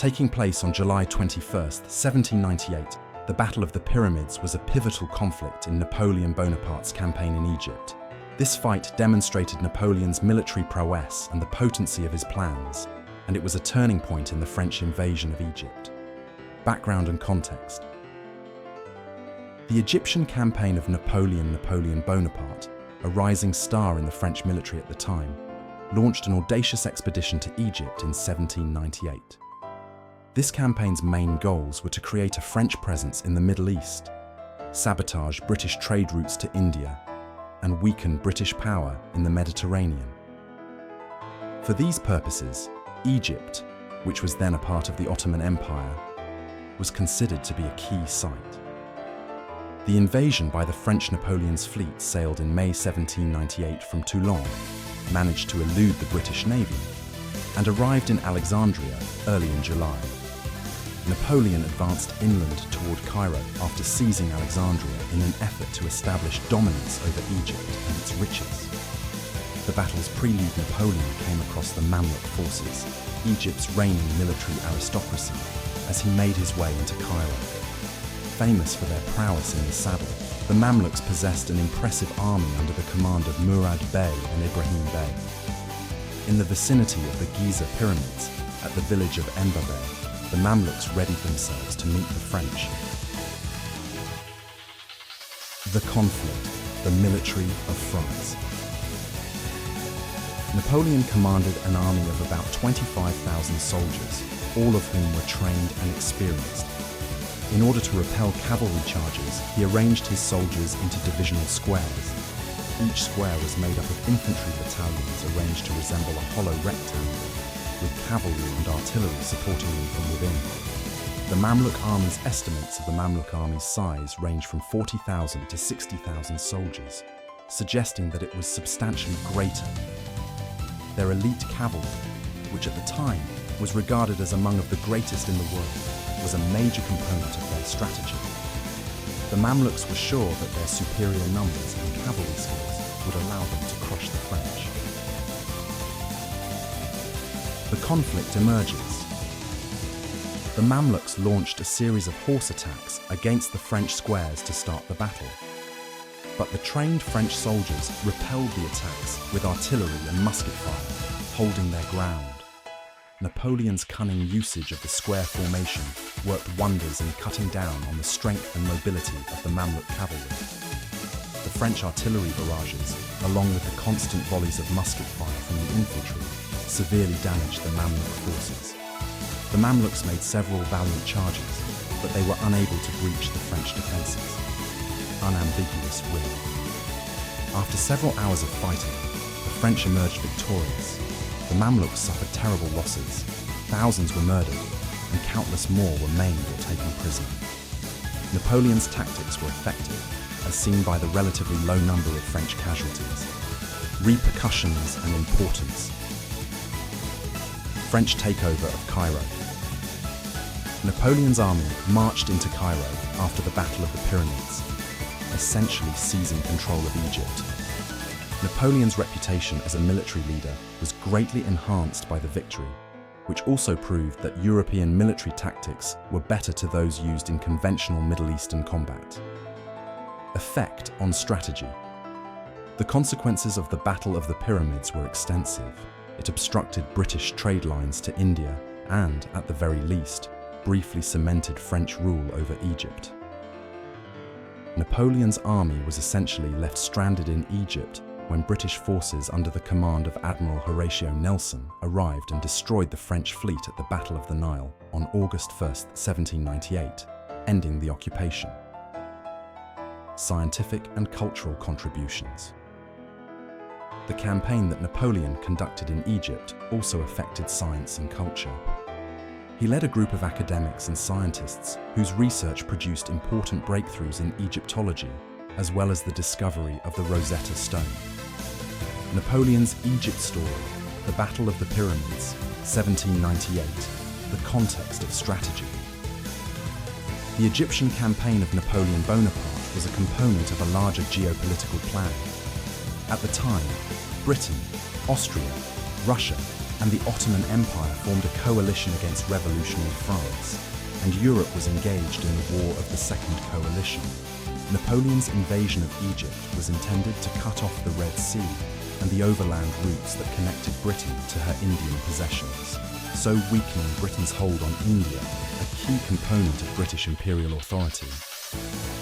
Taking place on July 21st, 1798, the Battle of the Pyramids was a pivotal conflict in Napoleon Bonaparte's campaign in Egypt. This fight demonstrated Napoleon's military prowess and the potency of his plans, and it was a turning point in the French invasion of Egypt. Background and context. The Egyptian campaign of Napoleon Bonaparte, a rising star in the French military at the time, launched an audacious expedition to Egypt in 1798. This campaign's main goals were to create a French presence in the Middle East, sabotage British trade routes to India, and weaken British power in the Mediterranean. For these purposes, Egypt, which was then a part of the Ottoman Empire, was considered to be a key site. The invasion by the French Napoleon's fleet sailed in May 1798 from Toulon, managed to elude the British Navy, and arrived in Alexandria early in July. Napoleon advanced inland toward Cairo after seizing Alexandria in an effort to establish dominance over Egypt and its riches. The battle's prelude, Napoleon came across the Mamluk forces, Egypt's reigning military aristocracy, as he made his way into Cairo. Famous for their prowess in the saddle, the Mamluks possessed an impressive army under the command of Murad Bey and Ibrahim Bey. In the vicinity of the Giza pyramids, at the village of Bey, the Mamluks readied themselves to meet the French. The conflict, the military of France. Napoleon commanded an army of about 25,000 soldiers, all of whom were trained and experienced. In order to repel cavalry charges, he arranged his soldiers into divisional squares. Each square was made up of infantry battalions arranged to resemble a hollow rectangle, with cavalry and artillery supporting them from within. The Mamluk army's estimates of the Mamluk army's size range from 40,000 to 60,000 soldiers, suggesting that it was substantially greater. Their elite cavalry, which at the time was regarded as among of the greatest in the world, was a major component of their strategy. The Mamluks were sure that their superior numbers and cavalry skills would allow them to crush the French. The conflict emerges. The Mamluks launched a series of horse attacks against the French squares to start the battle. But the trained French soldiers repelled the attacks with artillery and musket fire, holding their ground. Napoleon's cunning usage of the square formation worked wonders in cutting down on the strength and mobility of the Mamluk cavalry. The French artillery barrages, along with the constant volleys of musket fire from the infantry, severely damaged the Mamluk forces. The Mamluks made several valiant charges, but they were unable to breach the French defences. Unambiguous win. After several hours of fighting, the French emerged victorious. The Mamluks suffered terrible losses, thousands were murdered, and countless more were maimed or taken prisoner. Napoleon's tactics were effective, as seen by the relatively low number of French casualties. Repercussions and importance. French takeover of Cairo. Napoleon's army marched into Cairo after the Battle of the Pyramids, essentially seizing control of Egypt. Napoleon's reputation as a military leader was greatly enhanced by the victory, which also proved that European military tactics were better to those used in conventional Middle Eastern combat. Effect on strategy. The consequences of the Battle of the Pyramids were extensive. It obstructed British trade lines to India and, at the very least, briefly cemented French rule over Egypt. Napoleon's army was essentially left stranded in Egypt when British forces under the command of Admiral Horatio Nelson arrived and destroyed the French fleet at the Battle of the Nile on August 1, 1798, ending the occupation. Scientific and cultural contributions. The campaign that Napoleon conducted in Egypt also affected science and culture. He led a group of academics and scientists whose research produced important breakthroughs in Egyptology, as well as the discovery of the Rosetta Stone. Napoleon's Egypt story, the Battle of the Pyramids, 1798, the context of strategy. The Egyptian campaign of Napoleon Bonaparte was a component of a larger geopolitical plan. At the time, Britain, Austria, Russia, and the Ottoman Empire formed a coalition against revolutionary France, and Europe was engaged in the War of the Second Coalition. Napoleon's invasion of Egypt was intended to cut off the Red Sea and the overland routes that connected Britain to her Indian possessions, so weakening Britain's hold on India, a key component of British imperial authority.